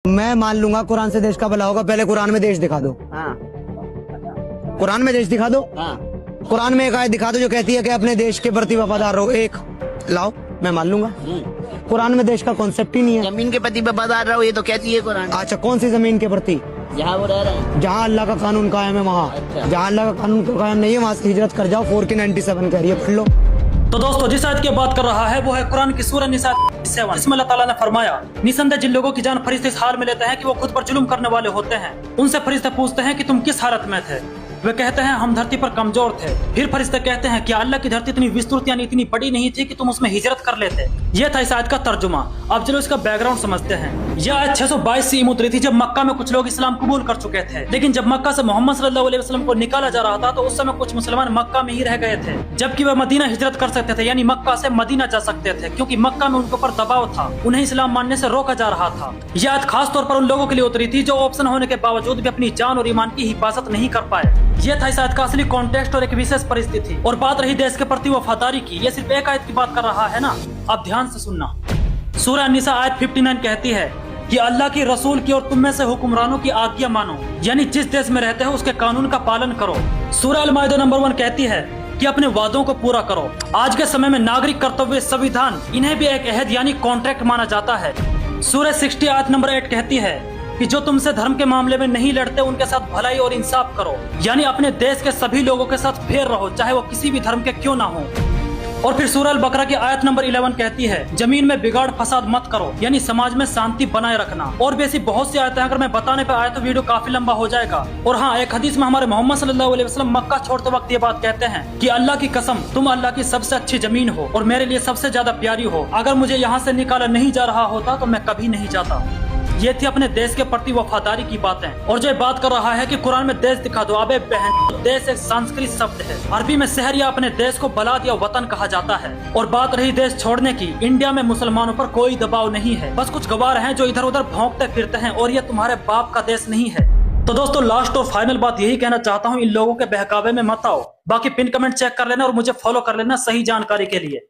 मैं मान लूंगा कुरान से देश का भला होगा, पहले कुरान में देश दिखा दो। हाँ कुरान में देश दिखा दो। हाँ कुरान में एक आयत दिखा दो जो कहती है कि अपने देश के प्रति वफादार रहो। एक लाओ, मैं मान लूंगा। कुरान में देश का कॉन्सेप्ट ही नहीं है। जमीन के प्रति वफादार रहो, ये तो कहती है कुरान। अच्छा, कौन सी जमीन के प्रति? जहाँ वो रह रहे हैं, जहाँ अल्लाह का कानून कायम है वहाँ। अच्छा। जहाँ अल्लाह का कानून कायम नहीं है वहाँ से हिजरत कर जाओ। 4:97 कह रही है, पढ़ लो। तो दोस्तों, जिस आयत की बात कर रहा है वो है कुरान की सूरह निसा 7। इसमें अल्लाह ताला ने फरमाया, निसंदेह जिन लोगों की जान फरिश्ते इस हाल में लेते हैं कि वो खुद पर जुल्म करने वाले होते हैं, उनसे फरिश्ते पूछते हैं कि तुम किस हालत में थे। वे कहते हैं हम धरती पर कमजोर थे। फिर फरिश्ते कहते हैं कि अल्लाह की धरती इतनी विस्तृत यानी इतनी बड़ी नहीं थी कि तुम उसमें हिजरत कर लेते। यह था इस आयत का तर्जुमा। अब चलो इसका बैकग्राउंड समझते हैं। यह आयत 622 से उतरी थी जब मक्का में कुछ लोग इस्लाम कबूल कर चुके थे। लेकिन जब मक्का से मोहम्मद सल्लल्लाहु अलैहि वसल्लम को निकाला जा रहा था तो उस समय कुछ मुसलमान मक्का में ही रह गए थे, जबकि वे मदीना हिजरत कर सकते थे, यानी मक्का से मदीना जा सकते थे, क्योंकि मक्का में उनके ऊपर दबाव था, उन्हें इस्लाम मानने से रोका जा रहा था। यह आयत खास तौर पर उन लोगों के लिए उतरी थी जो ऑप्शन होने के बावजूद भी अपनी जान और ईमान की हिफाजत नहीं कर पाए। यह था इस आयत का असली कॉन्टेक्स्ट और एक विशेष परिस्थिति। और बात रही देश के प्रति वफादारी की, यह सिर्फ एक आयत की बात कर रहा है ना। अब ध्यान से सुनना। सूरह निसा आयत 59 कहती है कि अल्लाह की, रसूल की और तुम में से हुक्मरानों की आज्ञा मानो, यानी जिस देश में रहते हो उसके कानून का पालन करो। सूरह अल माइदा नंबर 1 कहती है कि अपने वादों को पूरा करो। आज के समय में नागरिक कर्तव्य, संविधान, इन्हें भी एक अहद यानी कॉन्ट्रैक्ट माना जाता है। सूरह 60 आयत नंबर 8 कहती है कि जो तुमसे धर्म के मामले में नहीं लड़ते उनके साथ भलाई और इंसाफ करो, यानी अपने देश के सभी लोगों के साथ फेर रहो, चाहे वो किसी भी धर्म के क्यों ना हो। और फिर सूरह अल बकरा की आयत नंबर 11 कहती है जमीन में बिगाड़ फसाद मत करो, यानी समाज में शांति बनाए रखना। और भी ऐसी बहुत सी आयतें, अगर मैं बताने पे आया तो वीडियो काफी लंबा हो जाएगा। और हाँ, एक हदीस में हमारे मोहम्मद सल्लल्लाहु अलैहि वसल्लम मक्का छोड़ते वक्त ये बात कहते हैं कि अल्लाह की कसम, तुम अल्लाह की सबसे अच्छी जमीन हो और मेरे लिए सबसे ज्यादा प्यारी हो। अगर मुझे यहाँ से निकाला नहीं जा रहा होता तो मैं कभी नहीं जाता। ये थी अपने देश के प्रति वफादारी की बातें। और जो बात कर रहा है कि कुरान में देश दिखा दो, अबे बहन, देश एक संस्कृत शब्द है। अरबी में शहर या अपने देश को बलाद या वतन कहा जाता है। और बात रही देश छोड़ने की, इंडिया में मुसलमानों पर कोई दबाव नहीं है, बस कुछ गवार हैं जो इधर उधर भौंकते फिरते हैं, और ये तुम्हारे बाप का देश नहीं है। तो दोस्तों, लास्ट और फाइनल बात यही कहना चाहता हूँ, इन लोगों के बहकावे में मत आओ। बाकी पिन कमेंट चेक कर लेना और मुझे फॉलो कर लेना सही जानकारी के लिए।